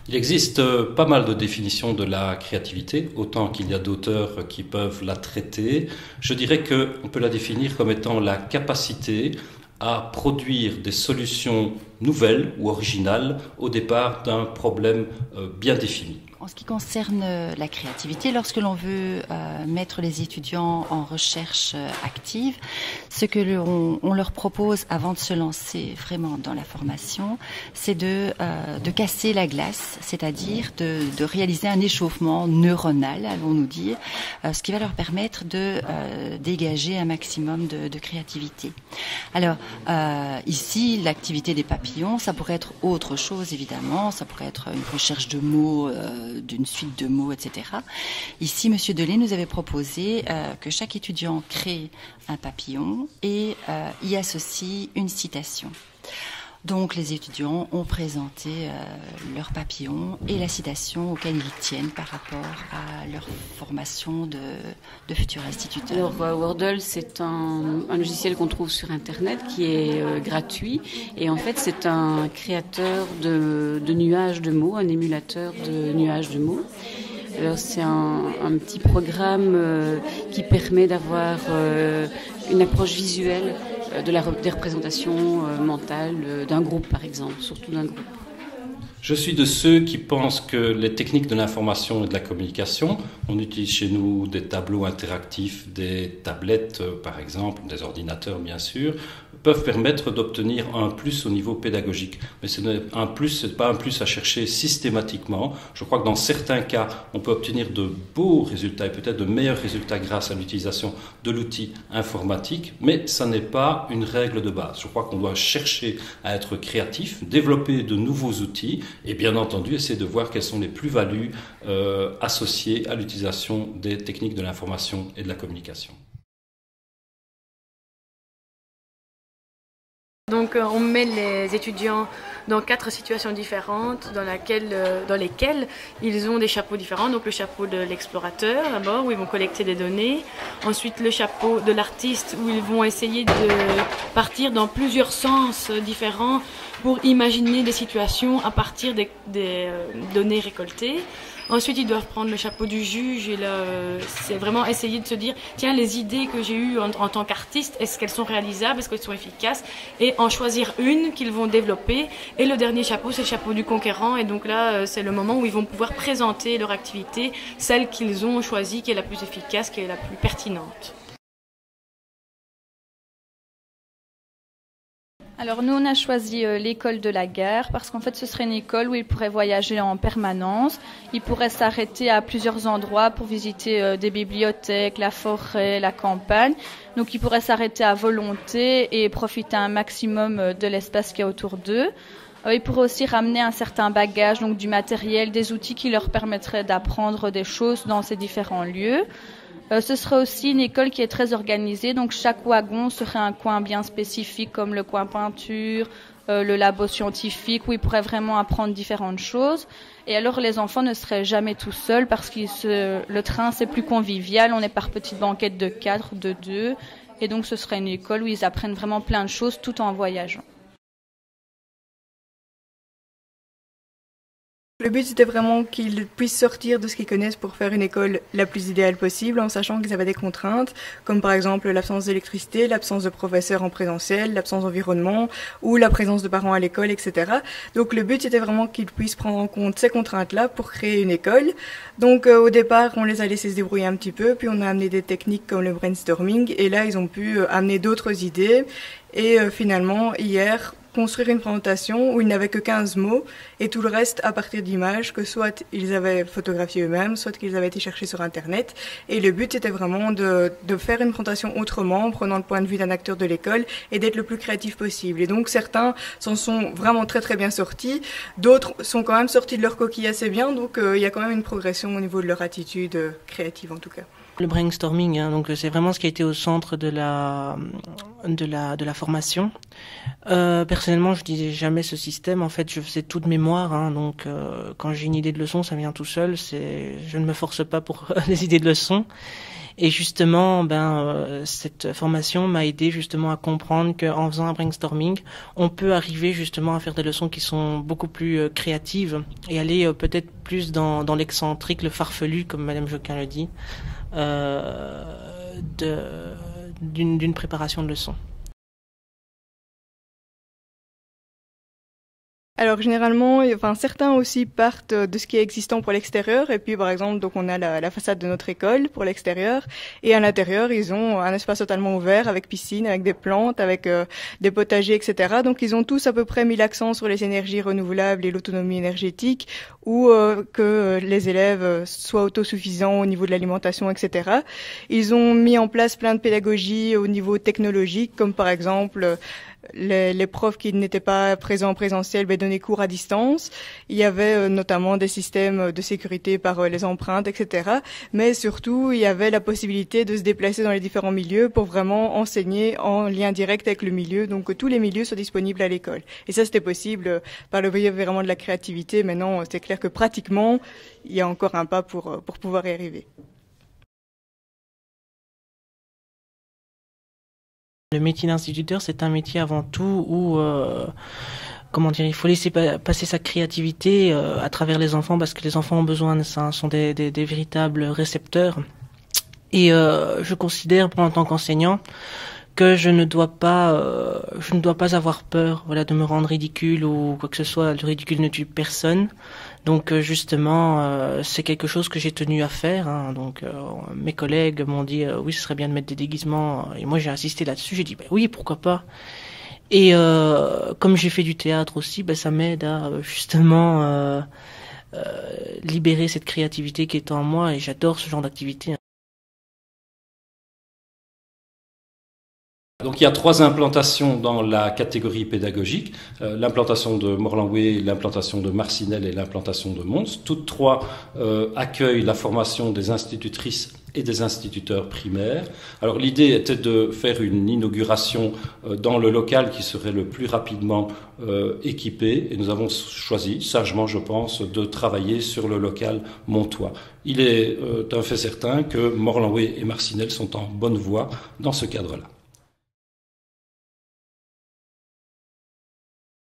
Il existe pas mal de définitions de la créativité, autant qu'il y a d'auteurs qui peuvent la traiter. Je dirais qu'on peut la définir comme étant la capacité à produire des solutions nouvelles ou originales au départ d'un problème bien défini. En ce qui concerne la créativité, lorsque l'on veut mettre les étudiants en recherche active, ce que on leur propose avant de se lancer vraiment dans la formation, c'est de casser la glace, c'est-à-dire de réaliser un échauffement neuronal, allons-nous dire, ce qui va leur permettre de dégager un maximum de créativité. Alors, ici, l'activité des papillons, ça pourrait être autre chose, évidemment, ça pourrait être une recherche de mots, d'une suite de mots, etc. Ici, Monsieur Delay nous avait proposé que chaque étudiant crée un papillon et y associe une citation. Donc, les étudiants ont présenté leur papillon et la citation auquel ils tiennent par rapport à leur formation de futurs instituteurs. Alors, Wordle, c'est un logiciel qu'on trouve sur Internet qui est gratuit. Et en fait, c'est un créateur de nuages de mots, un émulateur de nuages de mots. Alors, c'est un petit programme qui permet d'avoir une approche visuelle des représentations mentales d'un groupe, par exemple, surtout d'un groupe. Je suis de ceux qui pensent que les techniques de l'information et de la communication, on utilise chez nous des tableaux interactifs, des tablettes par exemple, des ordinateurs bien sûr, peuvent permettre d'obtenir un plus au niveau pédagogique. Mais ce n'est pas un plus à chercher systématiquement. Je crois que dans certains cas, on peut obtenir de beaux résultats et peut-être de meilleurs résultats grâce à l'utilisation de l'outil informatique, mais ça n'est pas une règle de base. Je crois qu'on doit chercher à être créatif, développer de nouveaux outils et bien entendu essayer de voir quelles sont les plus-values associées à l'utilisation des techniques de l'information et de la communication. Donc on met les étudiants dans 4 situations différentes dans lesquelles ils ont des chapeaux différents. Donc le chapeau de l'explorateur d'abord où ils vont collecter des données. Ensuite le chapeau de l'artiste où ils vont essayer de partir dans plusieurs sens différents pour imaginer des situations à partir des données récoltées. Ensuite, ils doivent prendre le chapeau du juge et là, c'est vraiment essayer de se dire, tiens, les idées que j'ai eues en tant qu'artiste, est-ce qu'elles sont réalisables, est-ce qu'elles sont efficaces, et en choisir une qu'ils vont développer. Et le dernier chapeau, c'est le chapeau du conquérant, et donc là, c'est le moment où ils vont pouvoir présenter leur activité, celle qu'ils ont choisie, qui est la plus efficace, qui est la plus pertinente. Alors nous, on a choisi l'école de la gare parce qu'en fait, ce serait une école où ils pourraient voyager en permanence. Ils pourraient s'arrêter à plusieurs endroits pour visiter des bibliothèques, la forêt, la campagne. Donc, ils pourraient s'arrêter à volonté et profiter un maximum de l'espace qu'il y a autour d'eux. Ils pourraient aussi ramener un certain bagage, donc du matériel, des outils qui leur permettraient d'apprendre des choses dans ces différents lieux. Ce serait aussi une école qui est très organisée, donc chaque wagon serait un coin bien spécifique comme le coin peinture, le labo scientifique où ils pourraient vraiment apprendre différentes choses. Et alors les enfants ne seraient jamais tout seuls parce que le train c'est plus convivial, on est par petites banquettes de 4, de 2 et donc ce serait une école où ils apprennent vraiment plein de choses tout en voyageant. Le but, c'était vraiment qu'ils puissent sortir de ce qu'ils connaissent pour faire une école la plus idéale possible, en sachant qu'ils avaient des contraintes, comme par exemple l'absence d'électricité, l'absence de professeurs en présentiel, l'absence d'environnement, ou la présence de parents à l'école, etc. Donc le but, c'était vraiment qu'ils puissent prendre en compte ces contraintes-là pour créer une école. Donc au départ, on les a laissés se débrouiller un petit peu, puis on a amené des techniques comme le brainstorming, et là, ils ont pu amener d'autres idées. Et finalement, hier, construire une présentation où ils n'avaient que 15 mots et tout le reste à partir d'images que soit ils avaient photographiées eux-mêmes, soit qu'ils avaient été chercher sur Internet. Et le but était vraiment de faire une présentation autrement, en prenant le point de vue d'un acteur de l'école et d'être le plus créatif possible. Et donc certains s'en sont vraiment très très bien sortis, d'autres sont quand même sortis de leur coquille assez bien, donc il y a quand même une progression au niveau de leur attitude créative en tout cas. Le brainstorming, donc c'est vraiment ce qui a été au centre de la formation. Personnellement, je disais jamais ce système. En fait, je faisais tout de mémoire. Donc, quand j'ai une idée de leçon, ça vient tout seul. Je ne me force pas pour les idées de leçon. Et justement, cette formation m'a aidé justement à comprendre qu'en faisant un brainstorming, on peut arriver justement à faire des leçons qui sont beaucoup plus créatives et aller peut-être plus dans l'excentrique, le farfelu, comme Madame Joquin le dit, d'une préparation de leçons. Alors généralement, certains aussi partent de ce qui est existant pour l'extérieur, et puis par exemple, donc on a la façade de notre école pour l'extérieur, et à l'intérieur, ils ont un espace totalement ouvert avec piscine, avec des plantes, avec des potagers, etc. Donc ils ont tous à peu près mis l'accent sur les énergies renouvelables et l'autonomie énergétique, ou que les élèves soient autosuffisants au niveau de l'alimentation, etc. Ils ont mis en place plein de pédagogies au niveau technologique, comme par exemple les profs qui n'étaient pas présents en présentiel donnaient cours à distance. Il y avait notamment des systèmes de sécurité par les empreintes, etc. Mais surtout, il y avait la possibilité de se déplacer dans les différents milieux pour vraiment enseigner en lien direct avec le milieu, donc que tous les milieux soient disponibles à l'école. Et ça, c'était possible par le biais vraiment de la créativité. Maintenant, c'est clair que pratiquement, il y a encore un pas pour pouvoir y arriver. Le métier d'instituteur, c'est un métier avant tout où, il faut laisser passer sa créativité à travers les enfants, parce que les enfants ont besoin de ça, sont des véritables récepteurs. Et je considère, en tant qu'enseignant, que je ne dois pas avoir peur, de me rendre ridicule ou quoi que ce soit. Le ridicule ne tue personne. Donc justement, c'est quelque chose que j'ai tenu à faire. Donc mes collègues m'ont dit oui, ce serait bien de mettre des déguisements. Et moi j'ai insisté là-dessus. J'ai dit oui, pourquoi pas. Et comme j'ai fait du théâtre aussi, ça m'aide à justement libérer cette créativité qui est en moi. Et j'adore ce genre d'activité. Donc il y a 3 implantations dans la catégorie pédagogique, l'implantation de Morlanlouet, l'implantation de Marcinelle et l'implantation de Mons. Toutes 3 accueillent la formation des institutrices et des instituteurs primaires. Alors l'idée était de faire une inauguration dans le local qui serait le plus rapidement équipé, et nous avons choisi, sagement je pense, de travailler sur le local montois. Il est un fait certain que Morlanlouet et Marcinelle sont en bonne voie dans ce cadre-là.